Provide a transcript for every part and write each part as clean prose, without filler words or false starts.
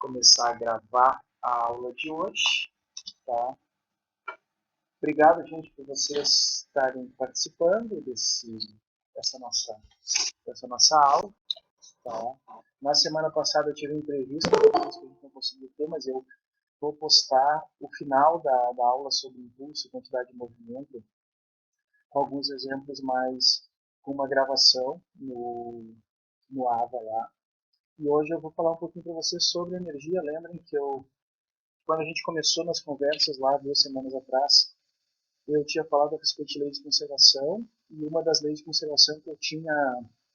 começar a gravar a aula de hoje, tá? Obrigado, gente, por vocês estarem participando dessa nossa aula, tá? Na semana passada eu tive uma entrevista com vocês que a gente não conseguiu ter, mas eu vou postar o final da aula sobre impulso e quantidade de movimento, com alguns exemplos mais com uma gravação no AVA lá. E hoje eu vou falar um pouquinho para vocês sobre energia. Lembrem que quando a gente começou nas conversas lá 2 semanas atrás, eu tinha falado a respeito de lei de conservação, e uma das leis de conservação que eu tinha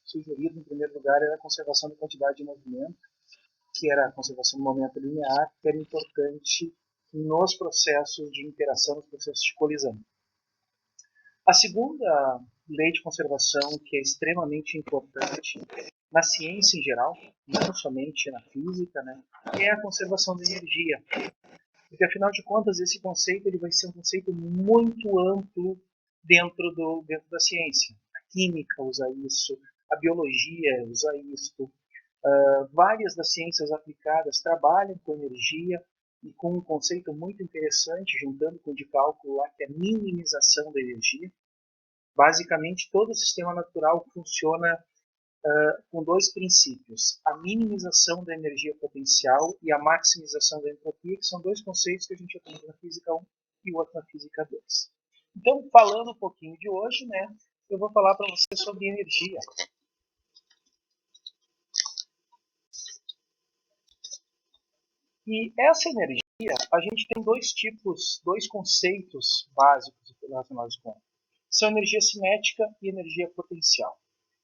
sugerido em primeiro lugar era a conservação da quantidade de movimento, que era a conservação do momento linear, que era importante nos processos de interação, nos processos de colisão. A segunda lei de conservação, que é extremamente importante na ciência em geral, não somente na física, né, é a conservação da energia. Porque, afinal de contas, esse conceito ele vai ser um conceito muito amplo dentro da ciência. A química usa isso, a biologia usa isso, várias das ciências aplicadas trabalham com energia e com um conceito muito interessante, juntando com o de cálculo lá, que é a minimização da energia. Basicamente, todo o sistema natural funciona com 2 princípios: a minimização da energia potencial e a maximização da entropia, que são 2 conceitos que a gente aprende na Física 1 e o outro na Física 2. Então, falando um pouquinho de hoje, né, eu vou falar para vocês sobre energia. E essa energia, a gente tem 2 conceitos básicos relacionados com ela. São energia cinética e energia potencial.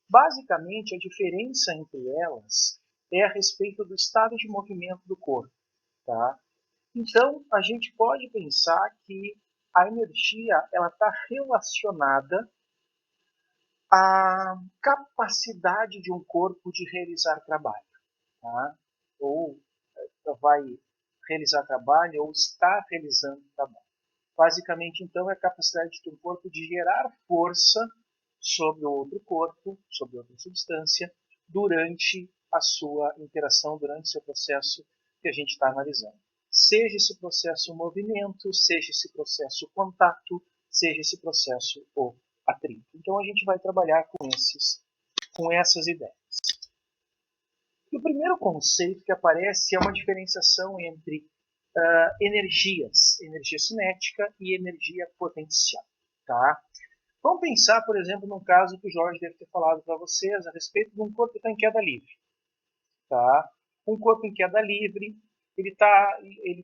Basicamente, a diferença entre elas é a respeito do estado de movimento do corpo. Tá? Então, a gente pode pensar que a energia está relacionada à capacidade de um corpo de realizar trabalho. Tá? Ou vai realizar trabalho ou está realizando trabalho. Basicamente, então, é a capacidade de um corpo de gerar força sobre o outro corpo, sobre outra substância, durante a sua interação, durante o seu processo que a gente está analisando. Seja esse processo movimento, seja esse processo contato, seja esse processo ou atrito. Então a gente vai trabalhar com essas ideias. E o primeiro conceito que aparece é uma diferenciação entre energias, energia cinética e energia potencial. Tá? Vamos pensar, por exemplo, num caso que o Jorge deve ter falado para vocês a respeito de um corpo que está em queda livre. Tá? Um corpo em queda livre, ele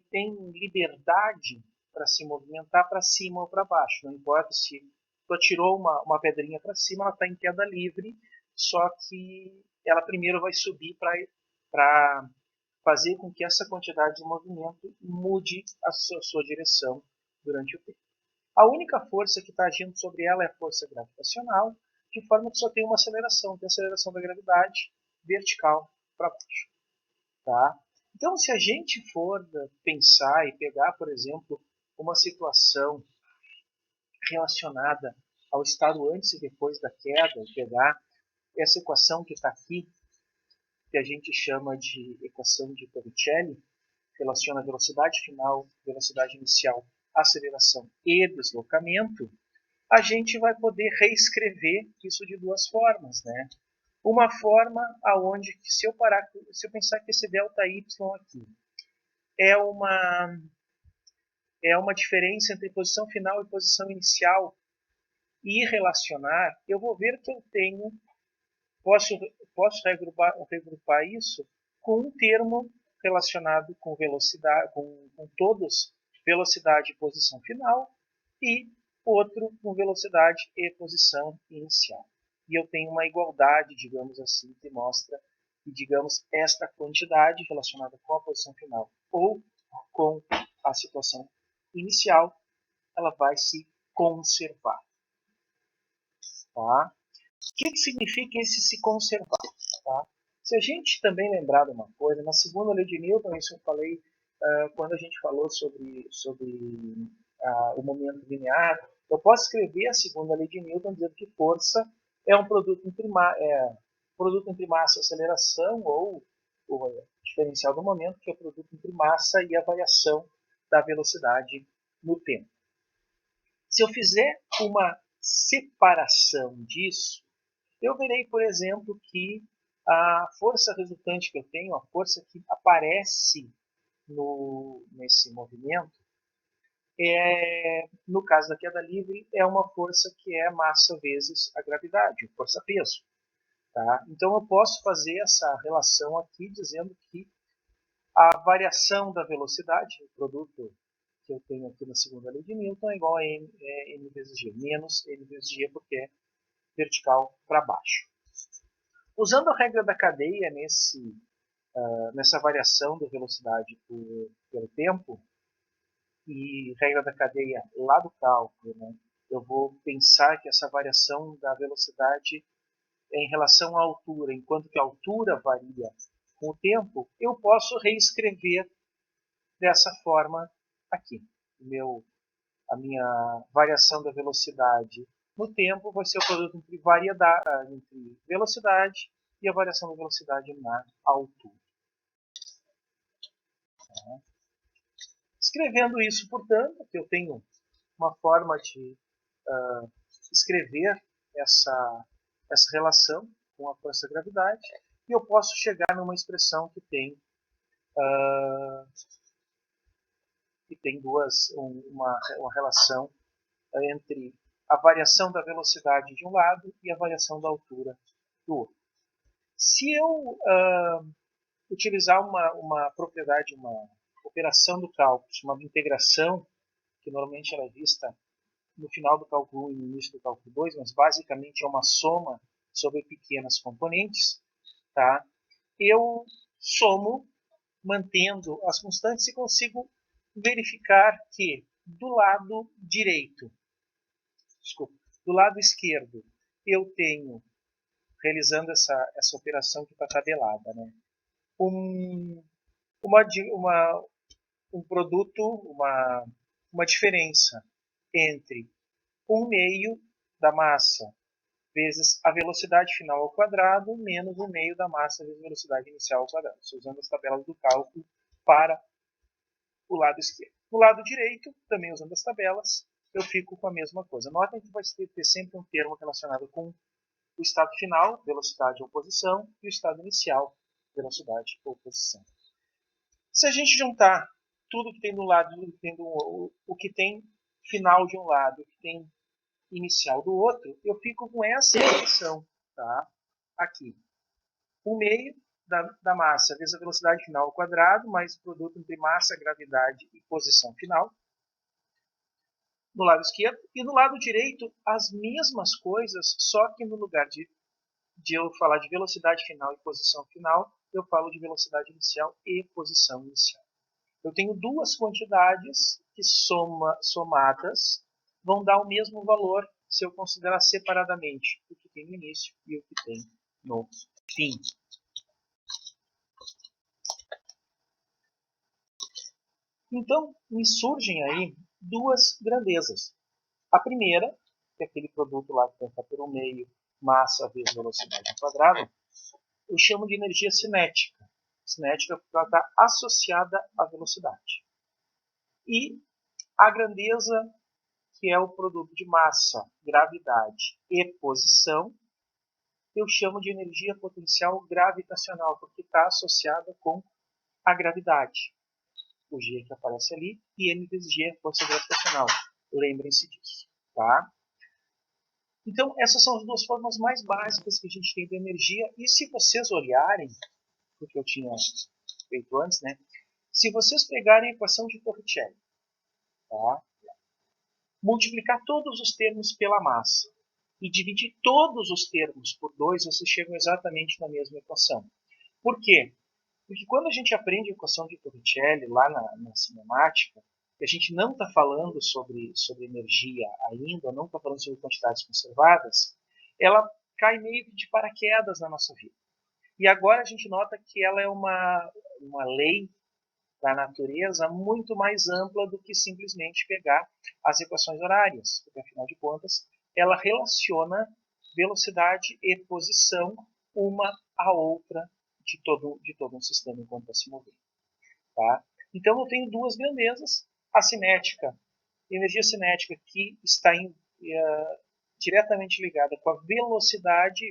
tem liberdade para se movimentar para cima ou para baixo. Não importa se tu atirou uma pedrinha para cima, ela está em queda livre, só que ela primeiro vai subir para fazer com que essa quantidade de movimento mude a sua direção durante o tempo. A única força que está agindo sobre ela é a força gravitacional, de forma que só tem uma aceleração, que é a aceleração da gravidade vertical para baixo. Tá? Então, se a gente for pensar e pegar, por exemplo, uma situação relacionada ao estado antes e depois da queda, e pegar essa equação que está aqui, que a gente chama de equação de Torricelli, relaciona a velocidade final, velocidade inicial, aceleração e deslocamento, a gente vai poder reescrever isso de 2 formas, né? Uma forma aonde, se eu pensar que esse delta y aqui é uma diferença entre posição final e posição inicial, e relacionar, eu vou ver que eu posso regrupar isso com um termo relacionado com velocidade, com todos velocidade e posição final, e outro com velocidade e posição inicial. E eu tenho uma igualdade, digamos assim, que mostra que, digamos, esta quantidade relacionada com a posição final ou com a situação inicial, ela vai se conservar. Tá? O que significa esse se conservar? Tá? Se a gente também lembrar de uma coisa, na segunda lei de Newton, isso eu falei quando a gente falou sobre o momento linear, eu posso escrever a segunda lei de Newton dizendo que força é um produto entre massa e aceleração, ou o diferencial do momento, que é o produto entre massa e a variação da velocidade no tempo. Se eu fizer uma separação disso, eu verei, por exemplo, que a força resultante que eu tenho, a força que aparece nesse movimento, no caso da queda livre, é uma força que é massa vezes a gravidade, força-peso. Tá? Então eu posso fazer essa relação aqui dizendo que a variação da velocidade, o produto que eu tenho aqui na segunda lei de Newton, é igual a m vezes g, menos m vezes g, porque é vertical para baixo. Usando a regra da cadeia nessa variação da velocidade pelo tempo, e regra da cadeia lá do cálculo, né, eu vou pensar que essa variação da velocidade é em relação à altura, enquanto que a altura varia com o tempo, eu posso reescrever dessa forma aqui. A minha variação da velocidade no tempo vai ser o produto entre velocidade e a variação da velocidade na altura. Escrevendo isso, portanto, que eu tenho uma forma de escrever essa relação com a força-gravidade, e eu posso chegar numa expressão que tem uma relação entre a variação da velocidade de um lado e a variação da altura do outro. Se eu utilizar uma propriedade, uma operação do cálculo, chamada integração, que normalmente ela é vista no final do cálculo 1 e no início do cálculo 2, mas basicamente é uma soma sobre pequenas componentes, tá? Eu somo mantendo as constantes e consigo verificar que do lado esquerdo, eu tenho, realizando essa operação que está tabelada, né, um produto, uma diferença entre 1/2 da massa vezes a velocidade final ao quadrado menos 1/2 da massa vezes a velocidade inicial ao quadrado. Estou usando as tabelas do cálculo para o lado esquerdo. No lado direito, também usando as tabelas, eu fico com a mesma coisa. Notem que vai ter sempre um termo relacionado com o estado final, velocidade ou posição, e o estado inicial, velocidade ou posição. Se a gente juntar tudo que tem do lado, o que tem final de um lado, o que tem inicial do outro, eu fico com essa expressão, tá? Aqui. 1/2 da massa vezes a velocidade final ao quadrado, mais o produto entre massa, gravidade e posição final, no lado esquerdo. E no lado direito, as mesmas coisas, só que no lugar de eu falar de velocidade final e posição final, eu falo de velocidade inicial e posição inicial. Eu tenho duas quantidades que somadas vão dar o mesmo valor se eu considerar separadamente o que tem no início e o que tem no fim. Então, me surgem aí duas grandezas. A primeira, que é aquele produto lá que tem fator 1/2, massa vezes velocidade ao quadrado, eu chamo de energia cinética. Cinética porque ela está associada à velocidade. E a grandeza, que é o produto de massa, gravidade e posição, eu chamo de energia potencial gravitacional, porque está associada com a gravidade. O G que aparece ali, e M vezes G é força gravitacional. Lembrem-se disso. Tá? Então, essas são as duas formas mais básicas que a gente tem de energia. E se vocês olharem, o que eu tinha feito antes, né? Se vocês pegarem a equação de Torricelli, tá? Multiplicar todos os termos pela massa e dividir todos os termos por 2, vocês chegam exatamente na mesma equação. Por quê? Porque quando a gente aprende a equação de Torricelli lá na cinemática, a gente não está falando sobre energia ainda, não está falando sobre quantidades conservadas, ela cai meio que de paraquedas na nossa vida. E agora a gente nota que ela é uma lei da natureza muito mais ampla do que simplesmente pegar as equações horárias, porque afinal de contas ela relaciona velocidade e posição uma à outra de todo um sistema enquanto está se movendo. Tá? Então eu tenho duas grandezas, a cinética, energia cinética que está diretamente ligada com a velocidade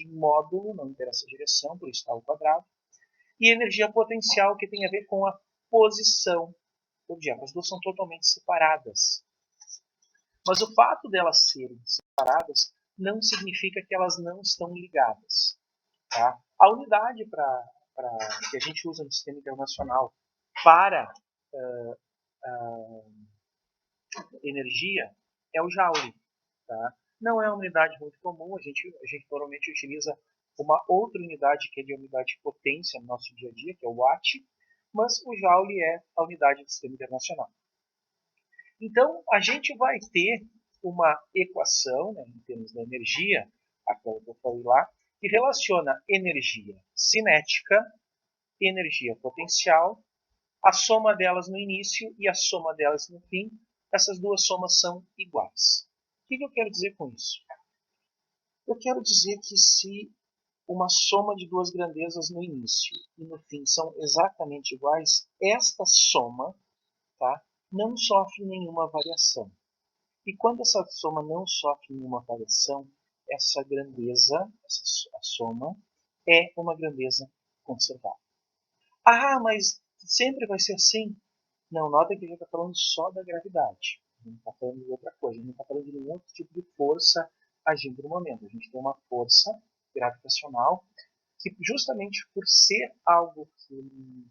em módulo, não interessa a direção, por isso está ao quadrado, e energia potencial que tem a ver com a posição do objeto. As duas são totalmente separadas. Mas o fato delas serem separadas não significa que elas não estão ligadas. Tá? A unidade que a gente usa no sistema internacional para energia é o Joule. Tá? Não é uma unidade muito comum, a gente normalmente utiliza uma outra unidade que é de unidade de potência no nosso dia a dia, que é o Watt, mas o Joule é a unidade do sistema internacional. Então, a gente vai ter uma equação, né, em termos da energia, aquela que eu falei lá, que relaciona energia cinética, energia potencial, a soma delas no início e a soma delas no fim. Essas duas somas são iguais. O que eu quero dizer com isso? Eu quero dizer que se uma soma de duas grandezas no início e no fim são exatamente iguais, esta soma, tá, não sofre nenhuma variação. E quando essa soma não sofre nenhuma variação, essa grandeza, a soma, é uma grandeza conservada. Ah, mas sempre vai ser assim? Não, nota que a gente está falando só da gravidade. Não está falando de outra coisa. Não está falando de nenhum outro tipo de força agindo no momento. A gente tem uma força gravitacional que, justamente por ser algo que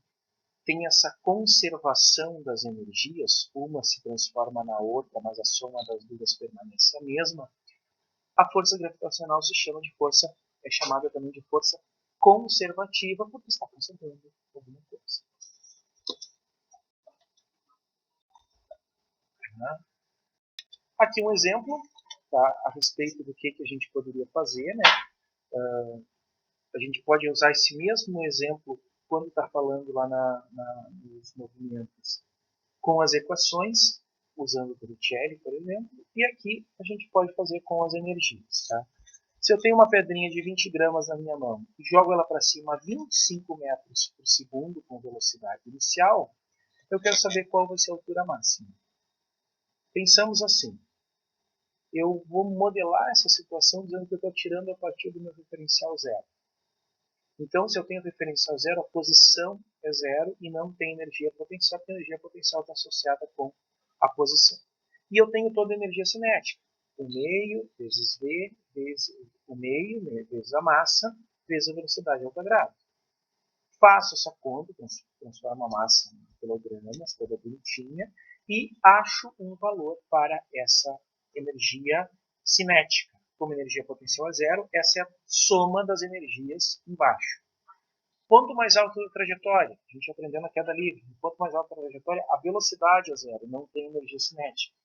tem essa conservação das energias, uma se transforma na outra, mas a soma das duas permanece a mesma, a força gravitacional se chama de força, é chamada também de força conservativa, porque está conservando alguma coisa. Aqui um exemplo, tá, a respeito do que a gente poderia fazer. Né? A gente pode usar esse mesmo exemplo quando está falando lá nos movimentos com as equações, usando o Torricelli, por exemplo, e aqui a gente pode fazer com as energias. Tá? Se eu tenho uma pedrinha de 20 gramas na minha mão e jogo ela para cima a 25 metros por segundo com velocidade inicial, eu quero saber qual vai ser a altura máxima. Pensamos assim. Eu vou modelar essa situação dizendo que eu estou tirando a partir do meu referencial zero. Então, se eu tenho referencial zero, a posição é zero e não tem energia potencial, porque a energia potencial está associada com a posição. E eu tenho toda a energia cinética. O meio vezes V, vezes o meio, vezes a massa, vezes a velocidade ao quadrado. Faço essa conta, transformo a massa em quilogramas, toda bonitinha, e acho um valor para essa energia cinética. Como energia potencial é zero, essa é a soma das energias embaixo. Quanto mais alta a trajetória, a gente aprendeu na queda livre, quanto mais alta a trajetória, a velocidade é zero, não tem energia cinética.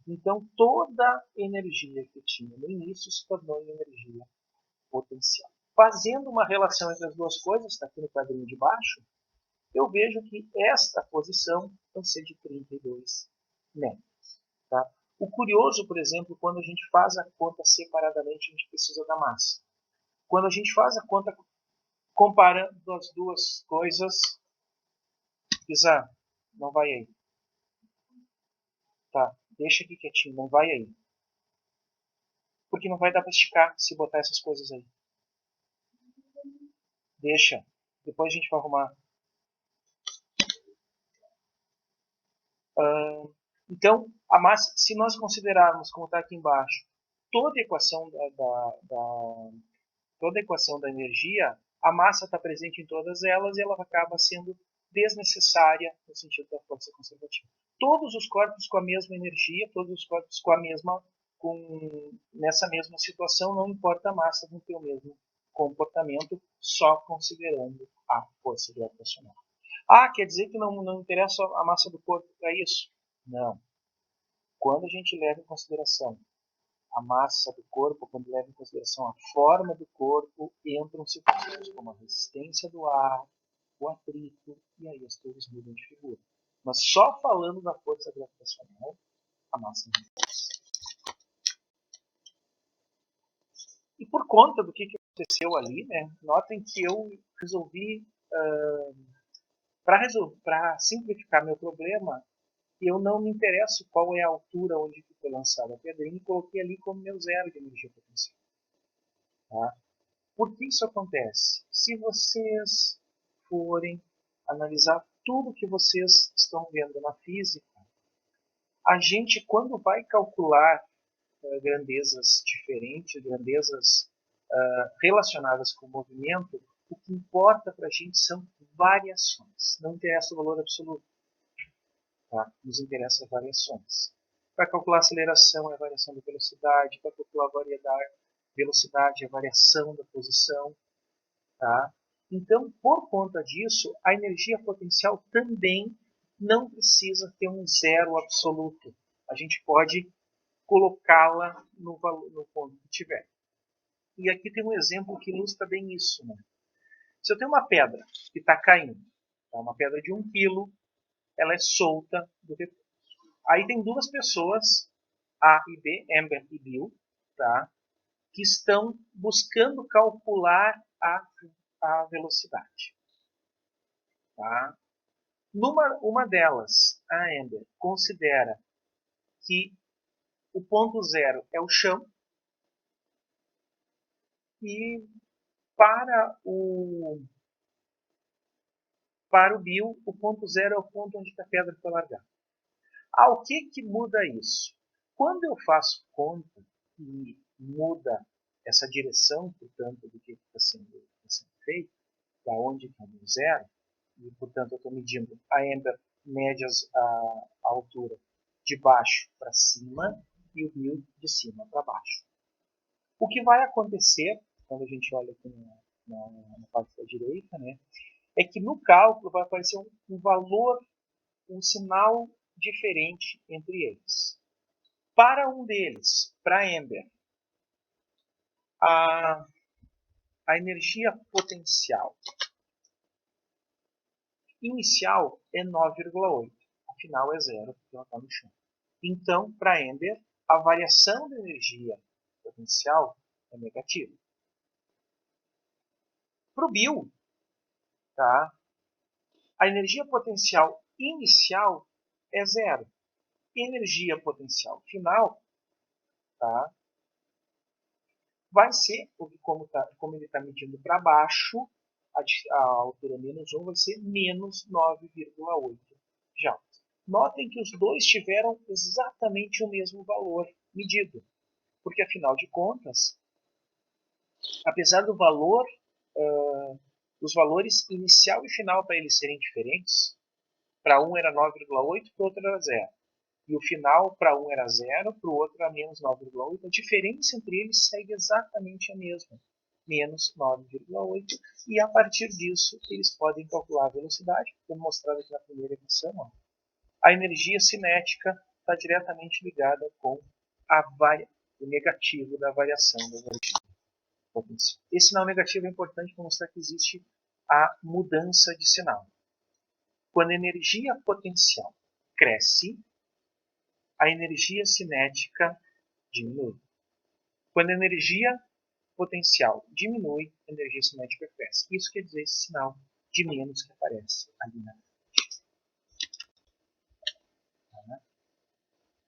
Então, toda a energia que tinha no início se tornou em energia potencial. Fazendo uma relação entre as duas coisas, está aqui no quadrinho de baixo, eu vejo que esta posição vai ser de 32 metros. Tá? O curioso, por exemplo, quando a gente faz a conta separadamente, a gente precisa da massa. Quando a gente faz a conta comparando as duas coisas, Isa, não vai aí. Tá, deixa aqui quietinho, não vai aí. Porque não vai dar para esticar se botar essas coisas aí. Deixa, depois a gente vai arrumar. Então, a massa, se nós considerarmos, como está aqui embaixo, toda a equação toda a equação da energia, a massa está presente em todas elas e ela acaba sendo desnecessária no sentido da força conservativa. Todos os corpos com a mesma energia, todos os corpos nessa mesma situação, não importa a massa, vão ter o mesmo comportamento, só considerando a força gravitacional. Ah, quer dizer que não interessa a massa do corpo para isso? Não. Quando a gente leva em consideração a massa do corpo, quando leva em consideração a forma do corpo, entram situações como a resistência do ar, o atrito, e aí as coisas mudam de figura. Mas só falando da força gravitacional, a massa não interessa. E por conta do que aconteceu ali, né? Notem que eu resolvi, para simplificar meu problema, eu não me interesso qual é a altura onde foi lançada a pedrinha e coloquei ali como meu zero de energia potencial. Tá? Por que isso acontece? Se vocês forem analisar tudo que vocês estão vendo na física, a gente, quando vai calcular grandezas diferentes, grandezas relacionadas com o movimento, o que importa para a gente são variações. Não interessa o valor absoluto. Tá? Nos interessa variações. Para calcular a aceleração é a variação da velocidade, para calcular a velocidade é a variação da posição. Tá? Então, por conta disso, a energia potencial também não precisa ter um zero absoluto. A gente pode colocá-la no ponto que tiver. E aqui tem um exemplo que ilustra bem isso. Né? Se eu tenho uma pedra que está caindo, tá? Uma pedra de 1 quilo, ela é solta do depósito. Aí tem duas pessoas, A e B, Amber e Bill, tá? Que estão buscando calcular a velocidade. Tá? Uma delas, a Amber, considera que o ponto zero é o chão e para o Bill, o ponto zero é o ponto onde a pedra foi largada. O que muda isso? Quando eu faço conta e muda essa direção, portanto, do que está sendo feito, da onde está o zero, e, portanto, eu estou medindo a Amber mede a altura de baixo para cima e o Bill de cima para baixo. O que vai acontecer, quando a gente olha aqui na parte da direita, né, é que no cálculo vai aparecer um valor, um sinal diferente entre eles. Para um deles, para Amber, a energia potencial inicial é 9,8. Afinal é zero, porque ela está no chão. Então, para Amber, a variação da energia potencial é negativa. Para o Bill, tá, a energia potencial inicial é zero. Energia potencial final, tá, vai ser, como ele está medindo para baixo, a altura menos 1 vai ser menos 9,8 de alta. Notem que os dois tiveram exatamente o mesmo valor medido, porque afinal de contas, apesar do valor, os valores inicial e final para eles serem diferentes, para um era 9,8, para o outro era 0. E o final para um era 0, para o outro era menos 9,8. A diferença entre eles segue exatamente a mesma, menos 9,8. E a partir disso, eles podem calcular a velocidade, como mostrado aqui na primeira equação. Ó. A energia cinética está diretamente ligada com o negativo da variação da energia potencial. Esse sinal negativo é importante para mostrar que existe a mudança de sinal. Quando a energia potencial cresce, a energia cinética diminui. Quando a energia potencial diminui, a energia cinética cresce. Isso quer dizer esse sinal de menos que aparece ali na frente.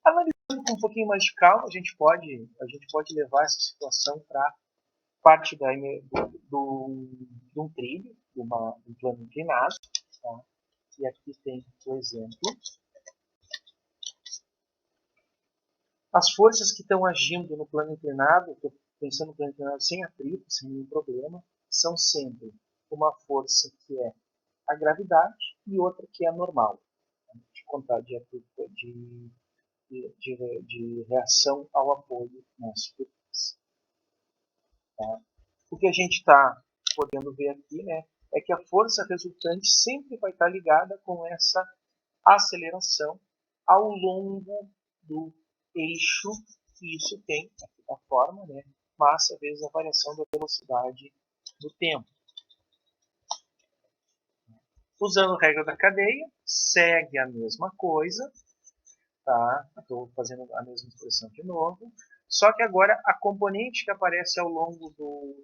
Analisando com um pouquinho mais de calma, a gente pode levar essa situação para parte de um trilho, de um plano inclinado. Tá? E aqui tem o exemplo. As forças que estão agindo no plano inclinado, estou pensando no plano inclinado sem atrito, sem nenhum problema, são sempre uma força que é a gravidade e outra que é a normal, de contar de reação ao apoio na superfície. Tá? O que a gente está podendo ver aqui, né, é que a força resultante sempre vai estar ligada com essa aceleração ao longo do eixo, e isso tem aqui da forma, né, massa vezes a variação da velocidade do tempo. Usando a regra da cadeia, segue a mesma coisa, tá? Estou fazendo a mesma expressão de novo, Só que agora a componente que aparece ao longo do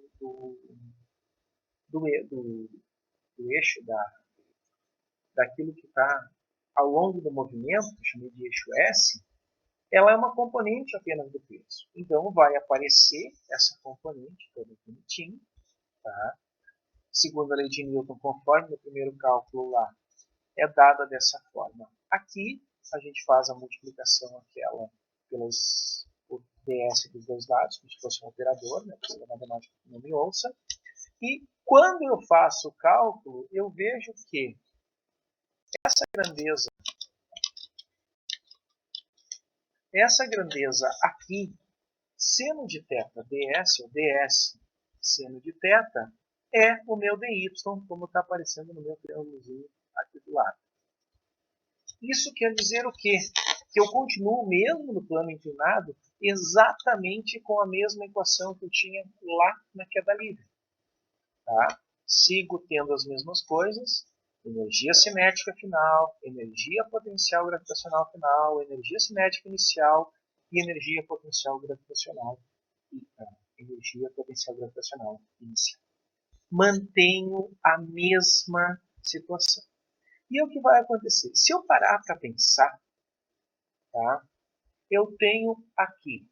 eixo, daquilo que está ao longo do movimento, que eu chamei de eixo S, ela é uma componente apenas do peso. Então vai aparecer essa componente toda bonitinha, tá? Segundo a lei de Newton, conforme no primeiro cálculo lá, é dada dessa forma. Aqui a gente faz a multiplicação aquela pelos o ds dos dois lados, como se fosse um operador, né, pela matemática que não me ouça. E quando eu faço o cálculo, eu vejo que essa grandeza aqui, seno de θ ds, ou ds seno de θ, é o meu dy, como está aparecendo no meu triângulozinho aqui do lado. Isso quer dizer o quê? Que eu continuo mesmo no plano inclinado exatamente com a mesma equação que eu tinha lá na queda livre. Tá? Sigo tendo as mesmas coisas, energia cinética final, energia potencial gravitacional final, energia cinética inicial e energia potencial gravitacional inicial. Mantenho a mesma situação. E o que vai acontecer? Se eu parar para pensar, tá? Eu tenho aqui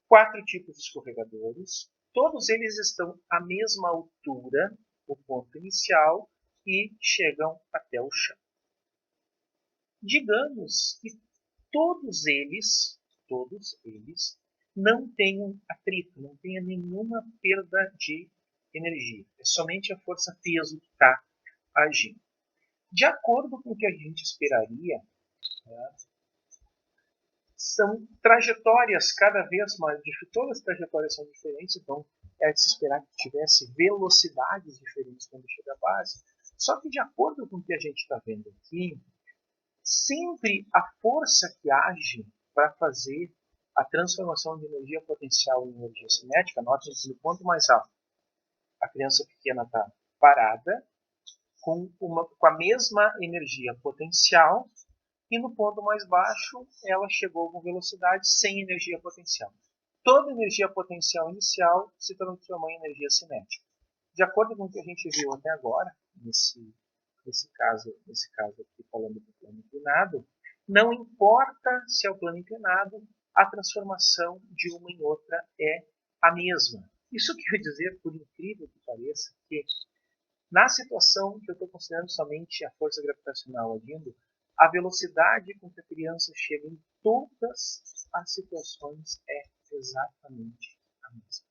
4 tipos de escorregadores. Todos eles estão à mesma altura, o ponto inicial, e chegam até o chão. Digamos que todos eles não tenham atrito, não tenham nenhuma perda de energia. É somente a força-peso que está agindo. De acordo com o que a gente esperaria, né, são trajetórias cada vez mais diferentes. Todas as trajetórias são diferentes, então é de se esperar que tivesse velocidades diferentes quando chega à base. Só que de acordo com o que a gente está vendo aqui, sempre a força que age para fazer a transformação de energia potencial em energia cinética, notem que no ponto mais alto, a criança pequena está parada, com a mesma energia potencial, e no ponto mais baixo ela chegou com velocidade sem energia potencial. Toda energia potencial inicial se transformou em energia cinética. De acordo com o que a gente viu até agora, nesse caso aqui falando do plano inclinado, não importa se é o plano inclinado, a transformação de uma em outra é a mesma. Isso quer dizer, por incrível que pareça, que na situação que eu estou considerando somente a força gravitacional agindo, a velocidade com que a criança chega em todas as situações é exatamente a mesma.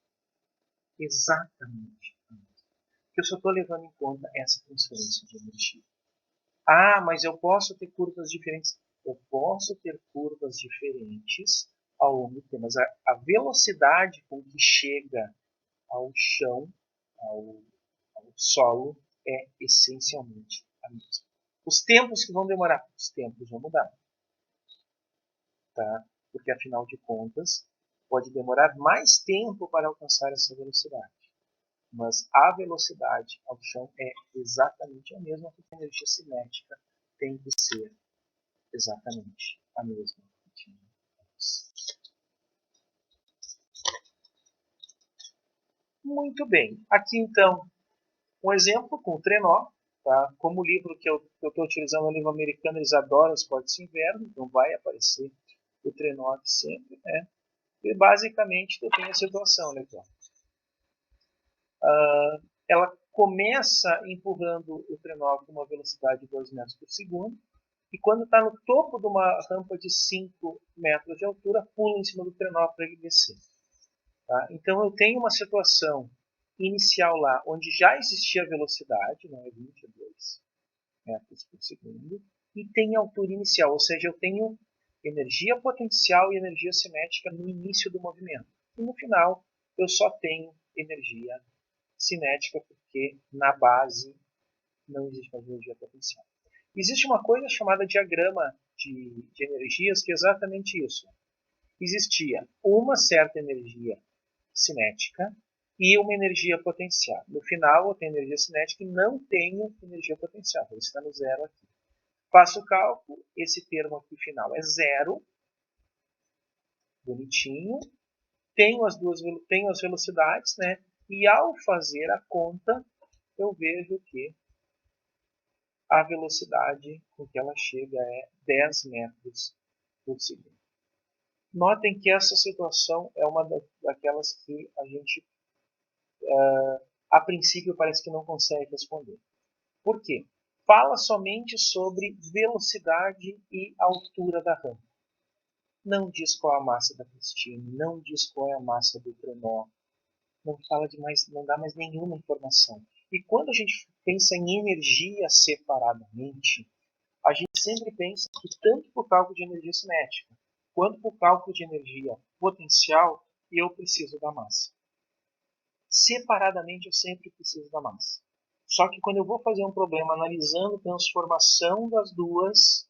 Exatamente a mesma. Eu só estou levando em conta essa transferência de energia. Ah, mas eu posso ter curvas diferentes. Eu posso ter curvas diferentes ao longo do tempo, mas a velocidade com que chega ao chão, ao solo, é essencialmente a mesma. Os tempos que vão demorar, os tempos vão mudar. Tá? Porque, afinal de contas, pode demorar mais tempo para alcançar essa velocidade. Mas a velocidade ao chão é exatamente a mesma, porque a energia cinética tem que ser exatamente a mesma. Muito bem. Aqui, então, um exemplo com o trenó. Tá? Como o livro que eu estou utilizando é o livro americano, eles adoram esportes de inverno, então vai aparecer o trenó aqui sempre. Né? E, basicamente, eu tenho a situação. Legal. Ela começa empurrando o trenó com uma velocidade de 2 metros por segundo, e quando está no topo de uma rampa de 5 metros de altura, pula em cima do trenó para ele descer. Tá? Então eu tenho uma situação inicial lá, onde já existia velocidade, não é 22 metros por segundo, e tem altura inicial, ou seja, eu tenho energia potencial e energia cinética no início do movimento. E no final eu só tenho energia cinética, porque na base não existe mais energia potencial. Existe uma coisa chamada diagrama de energias, que é exatamente isso. Existia uma certa energia cinética e uma energia potencial. No final, eu tenho energia cinética e não tenho energia potencial. Ele está no zero aqui. Faço o cálculo, esse termo aqui final é zero. bonitinho, tenho as velocidades, né? E ao fazer a conta, eu vejo que a velocidade com que ela chega é 10 metros por segundo. Notem que essa situação é uma daquelas que a gente, a princípio, parece que não consegue responder. Por quê? Fala somente sobre velocidade e altura da rampa. Não diz qual é a massa da Christine, não diz qual é a massa do trenó, não fala de mais, não dá mais nenhuma informação. E quando a gente pensa em energia separadamente, a gente sempre pensa que tanto por cálculo de energia cinética, quanto por cálculo de energia potencial, eu preciso da massa. Separadamente eu sempre preciso da massa. Só que quando eu vou fazer um problema analisando a transformação das duas,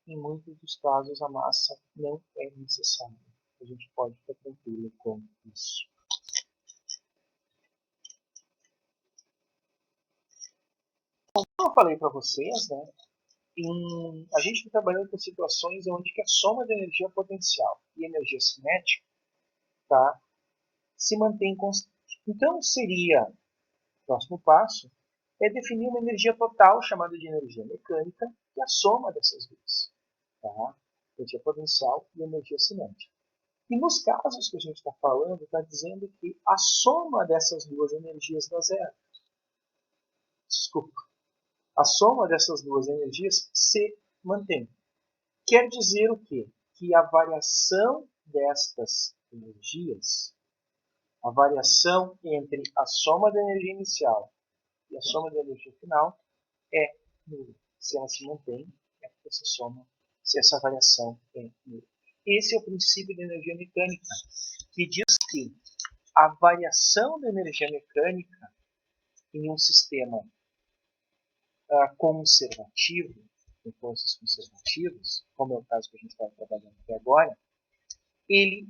em muitos dos casos a massa não é necessária. A gente pode ficar tranquilo com isso. Então, como eu falei para vocês, né, a gente está trabalhando com situações onde que a soma de energia potencial e energia cinética, tá, se mantém constante. Então, seria, o próximo passo, é definir uma energia total, chamada de energia mecânica, que é a soma dessas duas. Tá? Energia potencial e energia cinética. E nos casos que a gente está falando, está dizendo que a soma dessas duas energias dá zero. Desculpa. A soma dessas duas energias se mantém. Quer dizer o quê? Que a variação destas energias, a variação entre a soma da energia inicial e a soma da energia final é nula. Se ela se mantém, é porque essa soma, se essa variação é nula. Esse é o princípio da energia mecânica, que diz que a variação da energia mecânica em um sistema conservativo, com forças conservativas, como é o caso que a gente está trabalhando até agora, ele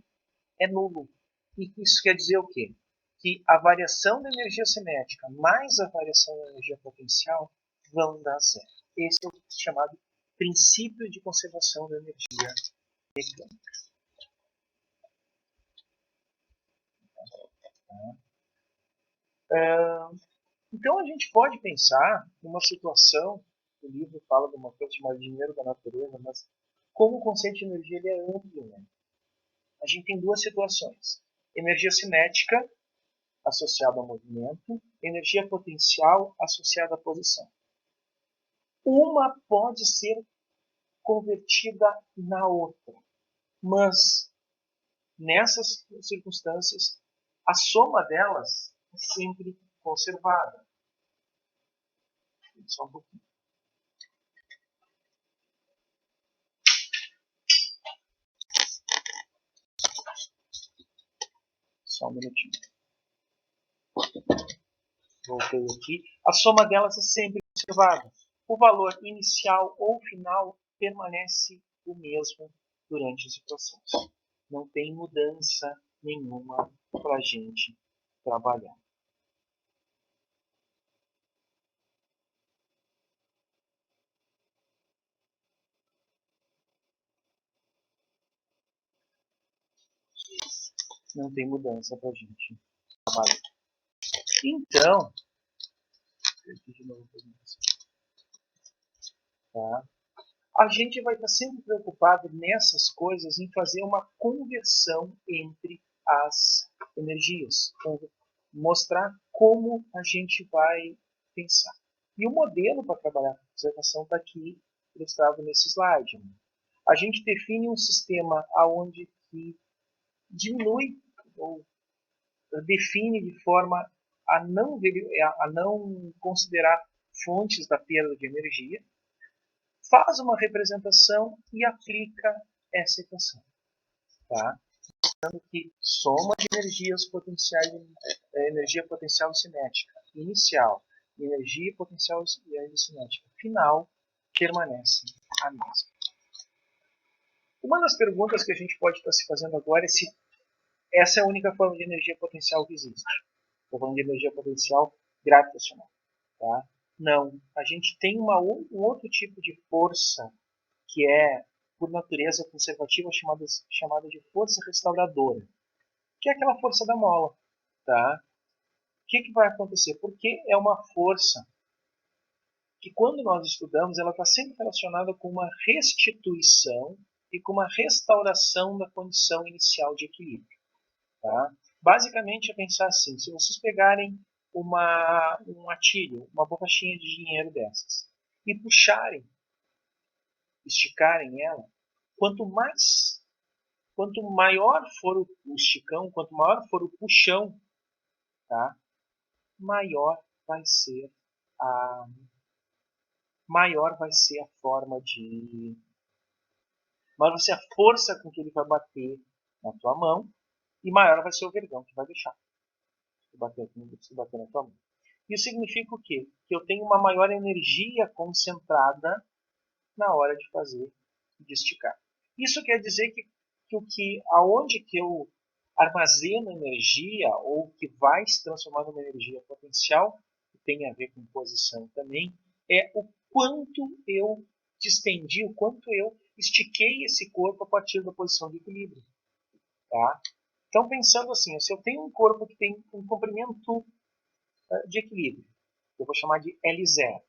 é nulo. E isso quer dizer o quê? Que a variação da energia cinética mais a variação da energia potencial vão dar zero. Esse é o chamado princípio de conservação da energia mecânica. Então a gente pode pensar numa situação, o livro fala de uma coisa chamada dinheiro da natureza, mas como o conceito de energia ele é amplo, né? A gente tem duas situações. Energia cinética associada ao movimento, energia potencial associada à posição. Uma pode ser convertida na outra, mas nessas circunstâncias a soma delas é sempre conservada. Só um pouquinho. Só um minutinho. Voltei aqui. A soma delas é sempre conservada. O valor inicial ou final permanece o mesmo durante esse processo. Não tem mudança nenhuma para a gente trabalhar. Não tem mudança para a gente trabalhar. Então, tá? A gente vai estar sempre preocupado nessas coisas em fazer uma conversão entre as energias, mostrar como a gente vai pensar. E o modelo para trabalhar com conservação está aqui ilustrado nesse slide. Né? A gente define um sistema onde que diminui ou define de forma a não considerar fontes da perda de energia, faz uma representação e aplica essa equação. Tá? Mostrando que soma de energias potenciais, energia potencial e cinética inicial e energia potencial e cinética final permanecem a mesma. Uma das perguntas que a gente pode estar se fazendo agora é se essa é a única forma de energia potencial que existe. Estou falando de energia potencial gravitacional. Tá? Não. A gente tem um outro tipo de força que é por natureza conservativa chamada de força restauradora, que é aquela força da mola. Tá? O que vai acontecer? Porque é uma força que, quando nós estudamos, ela está sempre relacionada com uma restituição e com uma restauração da condição inicial de equilíbrio. Tá? Basicamente é pensar assim: se vocês pegarem um atilho, uma borrachinha de dinheiro dessas, e puxarem, esticarem ela, quanto maior for o esticão, quanto maior for o puxão, tá? maior vai ser a forma de... maior vai ser a força com que ele vai bater na tua mão, e maior vai ser o vergão que vai deixar se bater na tua mão. Isso significa o quê? Que eu tenho uma maior energia concentrada na hora de fazer, de esticar. Isso quer dizer que aonde que eu armazeno energia, ou que vai se transformar numa energia potencial, que tem a ver com posição também, é o quanto eu distendi, o quanto eu estiquei esse corpo a partir da posição de equilíbrio. Tá? Então, pensando assim, se eu tenho um corpo que tem um comprimento de equilíbrio, eu vou chamar de L0,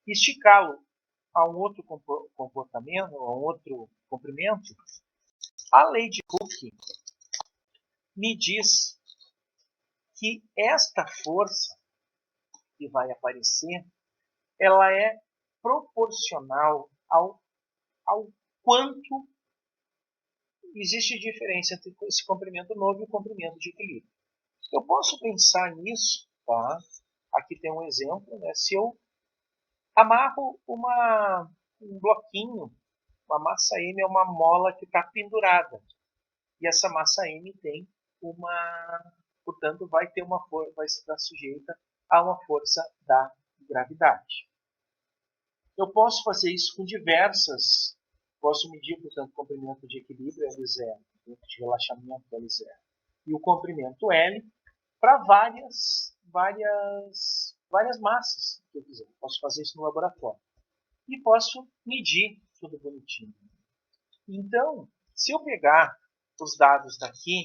e esticá-lo a um outro comportamento, a um outro comprimento, a lei de Hooke me diz que esta força que vai aparecer, ela é proporcional ao quanto existe diferença entre esse comprimento novo e o comprimento de equilíbrio. Eu posso pensar nisso, tá? Aqui tem um exemplo, né? Se eu amarro um bloquinho, uma massa M é uma mola que está pendurada, e essa massa M tem portanto, vai estar sujeita a uma força da gravidade. Eu posso fazer isso com posso medir, portanto, o comprimento de equilíbrio L0, de relaxamento L0, e o comprimento L para várias massas que eu quiser. Posso fazer isso no laboratório. E posso medir tudo bonitinho. Então, se eu pegar os dados daqui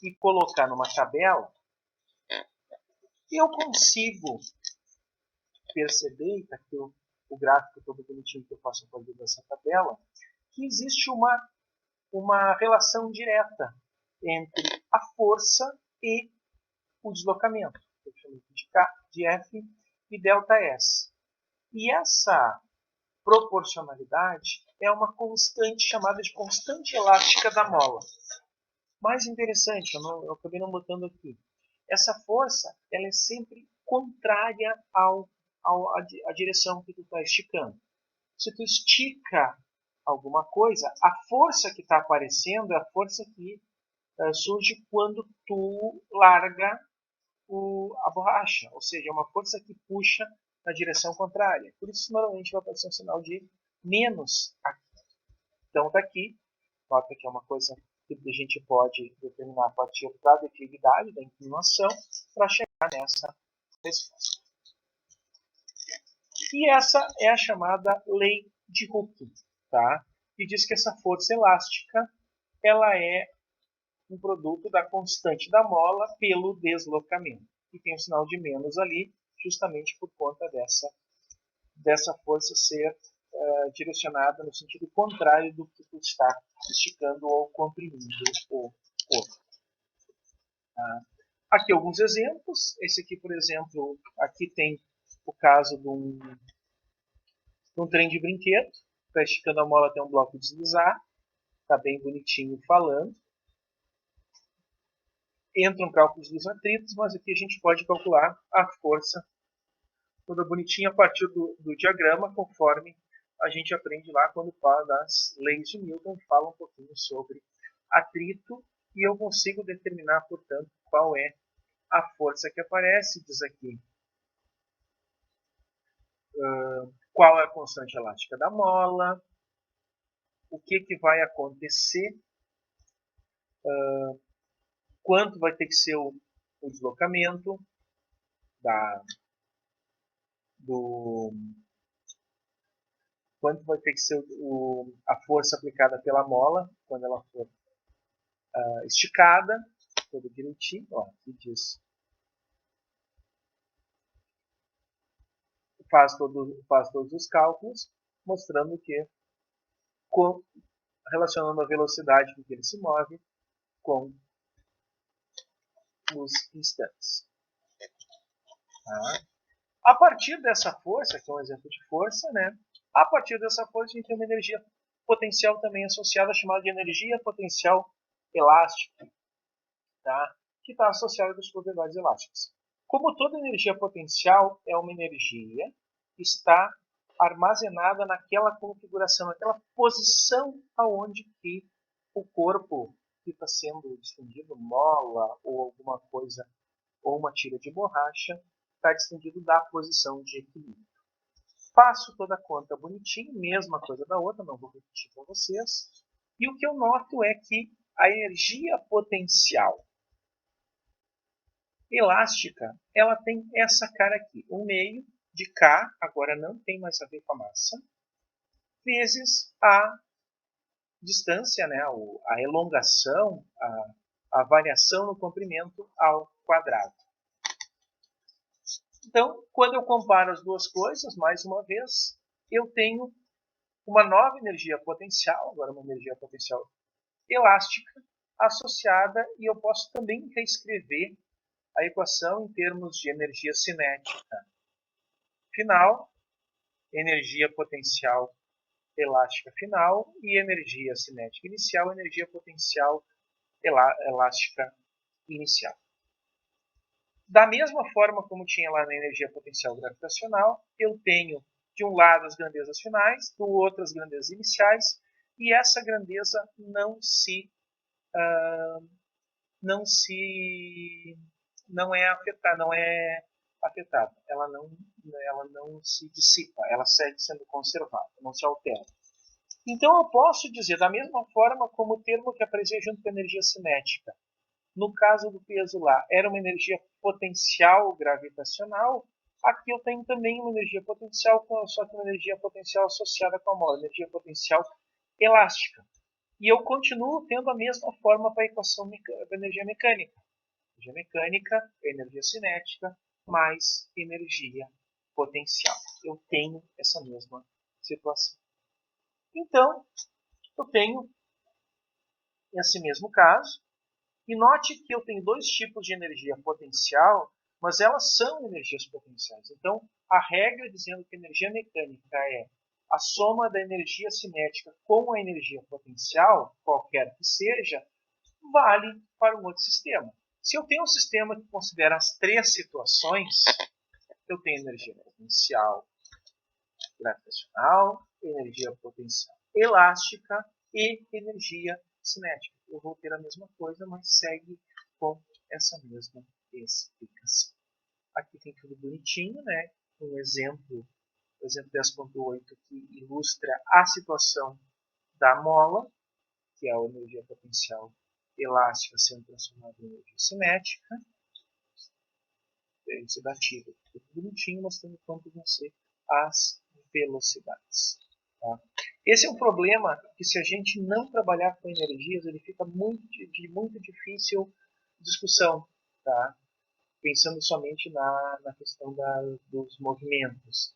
e colocar numa tabela, eu consigo perceber, está aqui o gráfico todo bonitinho que eu faço fazer dessa tabela, que existe uma relação direta entre a força e o deslocamento. Eu chamo de F e ΔS. E essa proporcionalidade é uma constante chamada de constante elástica da mola. Mais interessante, eu acabei não botando aqui, essa força ela é sempre contrária à direção que tu está esticando. Se tu estica alguma coisa, a força que está aparecendo é a força que surge quando tu larga a borracha, ou seja, é uma força que puxa na direção contrária. Por isso, normalmente vai aparecer um sinal de menos aqui. Então, daqui, nota que é uma coisa que a gente pode determinar a partir da declividade, da inclinação, para chegar nessa resposta. E essa é a chamada lei de Hooke, tá? Que diz que essa força elástica ela é um produto da constante da mola pelo deslocamento. E tem um sinal de menos ali, justamente por conta dessa força ser direcionada no sentido contrário do que tu está esticando ou comprimindo o corpo. Aqui alguns exemplos. Esse aqui, por exemplo, aqui tem o caso de um trem de brinquedo. Está esticando a mola até um bloco deslizar. Está bem bonitinho falando. Entram cálculos dos atritos, mas aqui a gente pode calcular a força toda bonitinha a partir do diagrama, conforme a gente aprende lá quando fala das leis de Newton, fala um pouquinho sobre atrito, e eu consigo determinar, portanto, qual é a força que aparece. Diz aqui qual é a constante elástica da mola, o que vai acontecer, quanto vai ter que ser o deslocamento do quanto vai ter que ser a força aplicada pela mola quando ela for esticada, tudo direitinho, ó, aqui diz. Faz todos os cálculos, mostrando que relacionando a velocidade com que ele se move com os instantes. Tá? A partir dessa força, que é um exemplo de força, né? A partir dessa força a gente tem uma energia potencial também associada, chamada de energia potencial elástica, tá? Que está associada às propriedades elásticas. Como toda energia potencial é uma energia que está armazenada naquela configuração, naquela posição aonde que o corpo que está sendo distendido, mola ou alguma coisa, ou uma tira de borracha, está distendido da posição de equilíbrio. Faço toda a conta bonitinho, mesma coisa da outra, não vou repetir para vocês. E o que eu noto é que a energia potencial elástica, ela tem essa cara aqui, o meio de K, agora não tem mais a ver com a massa, vezes a distância, né, a elongação, a variação no comprimento ao quadrado. Então, quando eu comparo as duas coisas, mais uma vez, eu tenho uma nova energia potencial, agora uma energia potencial elástica, associada, e eu posso também reescrever a equação em termos de energia cinética final, energia potencial elástica final e energia cinética inicial, energia potencial elástica inicial. Da mesma forma como tinha lá na energia potencial gravitacional, eu tenho de um lado as grandezas finais, do outro as grandezas iniciais, e essa grandeza não é afetada, ela não se dissipa, ela segue sendo conservada, não se altera. Então eu posso dizer, da mesma forma como o termo que aparecia junto com a energia cinética, no caso do peso lá, era uma energia potencial gravitacional, aqui eu tenho também uma energia potencial, só que uma energia potencial associada com a mola, energia potencial elástica. E eu continuo tendo a mesma forma para a equação da energia mecânica. Energia mecânica é energia cinética mais energia potencial. Eu tenho essa mesma situação. Então, eu tenho esse mesmo caso. E note que eu tenho dois tipos de energia potencial, mas elas são energias potenciais. Então, a regra dizendo que a energia mecânica é a soma da energia cinética com a energia potencial, qualquer que seja, vale para um outro sistema. Se eu tenho um sistema que considera as três situações, eu tenho energia potencial gravitacional, energia potencial elástica e energia cinética. Eu vou ter a mesma coisa, mas segue com essa mesma explicação. Aqui tem tudo bonitinho, né? Um exemplo, o exemplo 10.8, que ilustra a situação da mola, que é a energia potencial elástica sendo transformada em energia cinética. Elucidativa, tudo bonitinho, mostrando quanto vão ser as velocidades. Tá? Esse é um problema que, se a gente não trabalhar com energias, ele fica de muito difícil discussão, tá? Pensando somente na questão dos movimentos.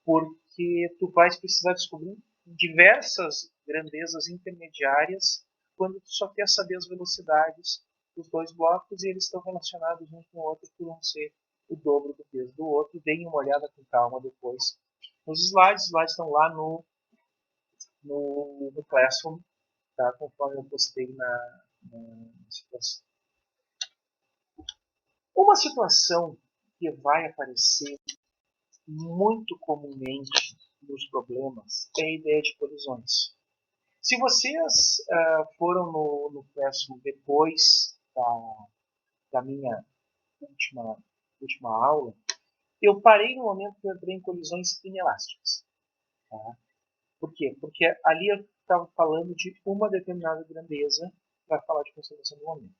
Porque tu vais precisar descobrir diversas grandezas intermediárias quando tu só quer saber as velocidades dos dois blocos e eles estão relacionados um com o outro por um ser o dobro do peso do outro. Deem uma olhada com calma depois nos slides. Os slides estão lá no Classroom, tá? Conforme eu postei na situação. Uma situação que vai aparecer muito comumente nos problemas é a ideia de colisões. Se vocês foram no Classroom depois da minha última aula, eu parei no momento que eu entrei em colisões inelásticas. Tá? Por quê? Porque ali eu estava falando de uma determinada grandeza para falar de conservação do momento.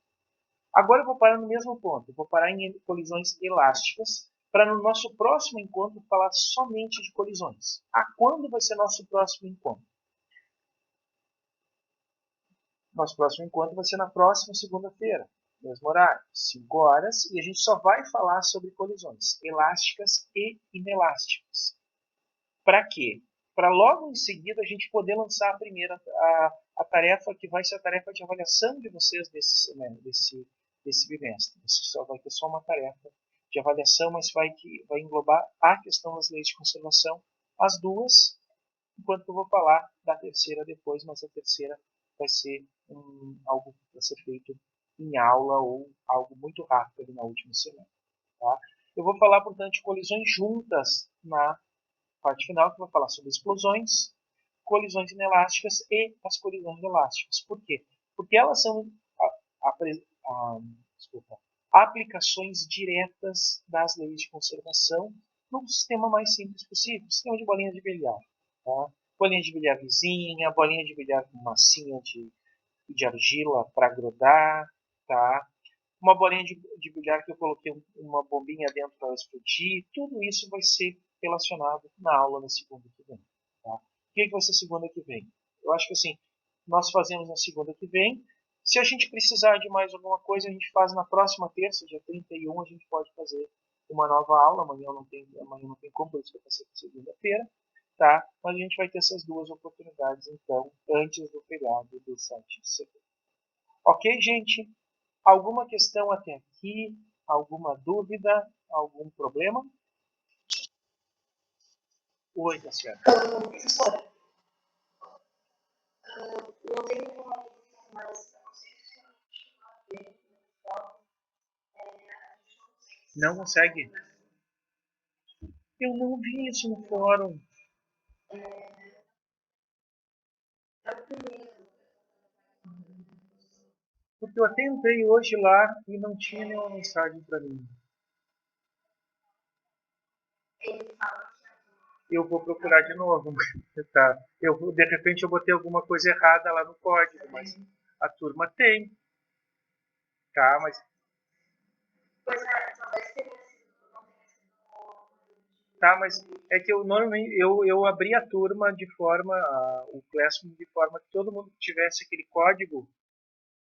Agora eu vou parar no mesmo ponto. Eu vou parar em colisões elásticas para no nosso próximo encontro falar somente de colisões. Quando vai ser nosso próximo encontro? Nosso próximo encontro vai ser na próxima segunda-feira, mesmo horário, 5 horas, e a gente só vai falar sobre colisões elásticas e inelásticas. Para quê? Para logo em seguida a gente poder lançar a primeira a tarefa que vai ser a tarefa de avaliação de vocês desse bimestre. Você só vai ter só uma tarefa de avaliação, mas vai englobar a questão das leis de conservação, as duas, enquanto eu vou falar da terceira depois, mas a terceira vai ser algo para ser feito em aula ou algo muito rápido ali na última semana. Tá? Eu vou falar, portanto, de colisões juntas na parte final, que vai falar sobre explosões, colisões inelásticas e as colisões elásticas. Por quê? Porque elas são aplicações diretas das leis de conservação no sistema mais simples possível, sistema de bolinha de bilhar. Tá? Bolinha de bilhar vizinha, bolinha de bilhar com massinha de argila para grudar, tá? Uma bolinha de bilhar que eu coloquei uma bombinha dentro para explodir, tudo isso vai ser relacionado na aula na segunda que vem. Tá? O que vai ser segunda que vem? Eu acho que assim, nós fazemos na segunda que vem. Se a gente precisar de mais alguma coisa, a gente faz na próxima terça, dia 31, a gente pode fazer uma nova aula. Amanhã não tem como, por isso que eu passei para segunda-feira. Tá? Mas a gente vai ter essas duas oportunidades, então, antes do feriado do 7 de setembro. Ok, gente? Alguma questão até aqui? Alguma dúvida? Algum problema? Oi, Tassiana. Professora, eu tenho uma dúvida, mas não consegue? Eu não vi isso no fórum. Porque eu até entrei hoje lá e não tinha nenhuma mensagem para mim. Eu vou procurar de novo. Tá? De repente eu botei alguma coisa errada lá no código, mas a turma tem. Tá, mas... Tá, mas é que eu normalmente eu abri a turma de forma, o Classroom de forma que todo mundo que tivesse aquele código,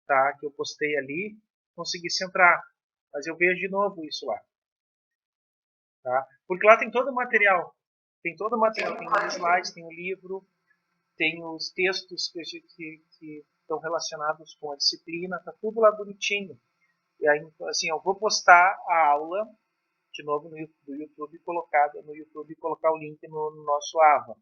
tá, que eu postei ali, conseguisse entrar. Mas eu vejo de novo isso lá. Tá? Porque lá tem todo o material. Tem todo o material, tem os slides, tem o livro, tem os textos que estão relacionados com a disciplina, tá tudo lá bonitinho. E aí, assim, eu vou postar a aula de novo no YouTube, colocar o link no nosso AVA.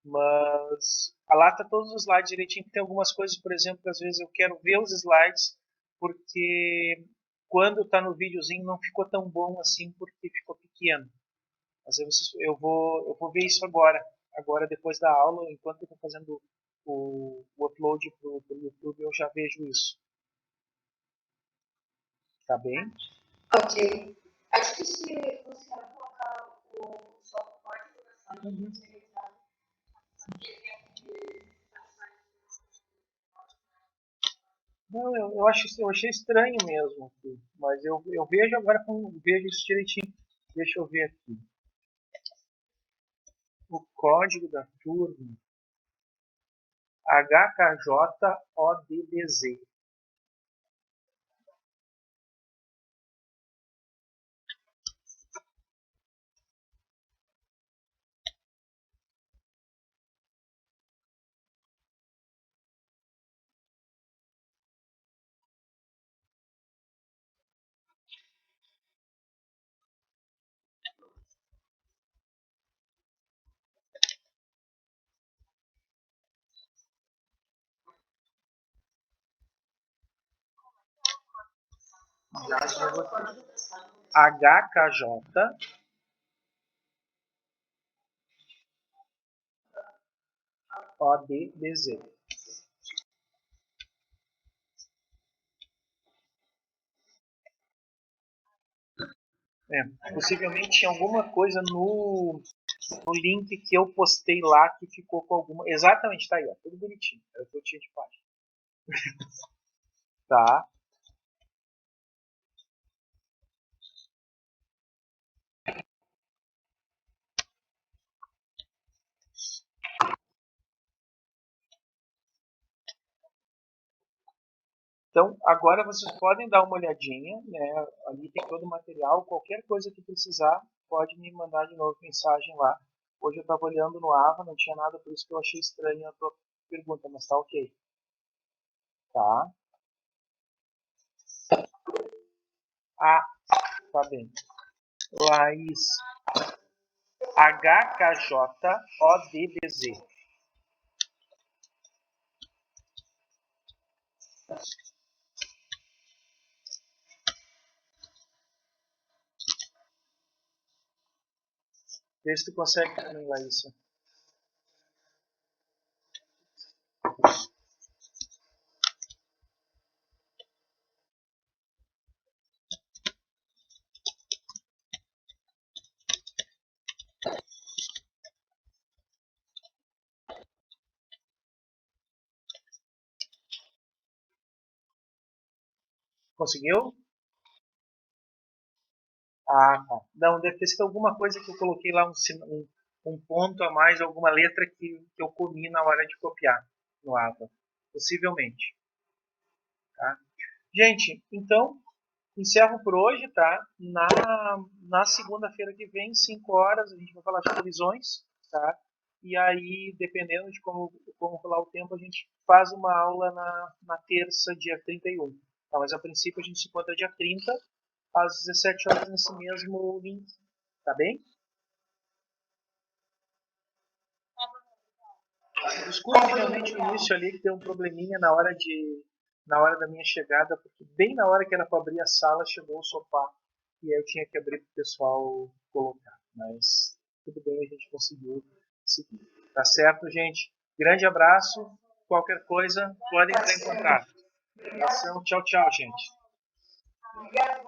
Mas lá está todos os slides direitinho. Tem algumas coisas, por exemplo, que às vezes eu quero ver os slides, porque quando está no videozinho não ficou tão bom assim, porque ficou pequeno. Mas eu vou ver isso agora depois da aula, enquanto eu estou fazendo o upload para o YouTube, eu já vejo isso. Tá bem? ok. Acho que se você colocar o só código, Não, eu achei estranho mesmo, mas eu vejo agora, vejo isso direitinho. Deixa eu ver aqui. O código da turma HKJODDZ. HKJODDZ. Possivelmente tinha alguma coisa no link que eu postei lá que ficou com alguma... Exatamente, tá aí, ó, tudo bonitinho. Era o que eu tinha de página. Tá? Então, agora vocês podem dar uma olhadinha, né? Ali tem todo o material, qualquer coisa que precisar, pode me mandar de novo mensagem lá. Hoje eu estava olhando no AVA, não tinha nada, por isso que eu achei estranho a tua pergunta, mas tá ok. Tá? Ah, tá bem. Laís, HKJODBZ. Vê se tu consegue também, Laís. Conseguiu? Ah, tá. Não, deve ter sido alguma coisa que eu coloquei lá, um ponto a mais, alguma letra que eu comi na hora de copiar no AVA. Possivelmente. Tá? Gente, então, encerro por hoje, tá? Na segunda-feira que vem, 5 horas, a gente vai falar de previsões, tá? E aí, dependendo de como rolar o tempo, a gente faz uma aula na terça, dia 31. Tá? Mas a princípio a gente se encontra dia 30, às 17 horas nesse mesmo link. Tá bem? Desculpe realmente o início ali, que deu um probleminha na hora da minha chegada, porque bem na hora que era para abrir a sala, chegou o sofá e aí eu tinha que abrir para o pessoal colocar. Mas tudo bem, a gente conseguiu seguir. Tá certo, gente? Grande abraço. Qualquer coisa, podem entrar em contato. Abração. Tchau, tchau, gente. Obrigada,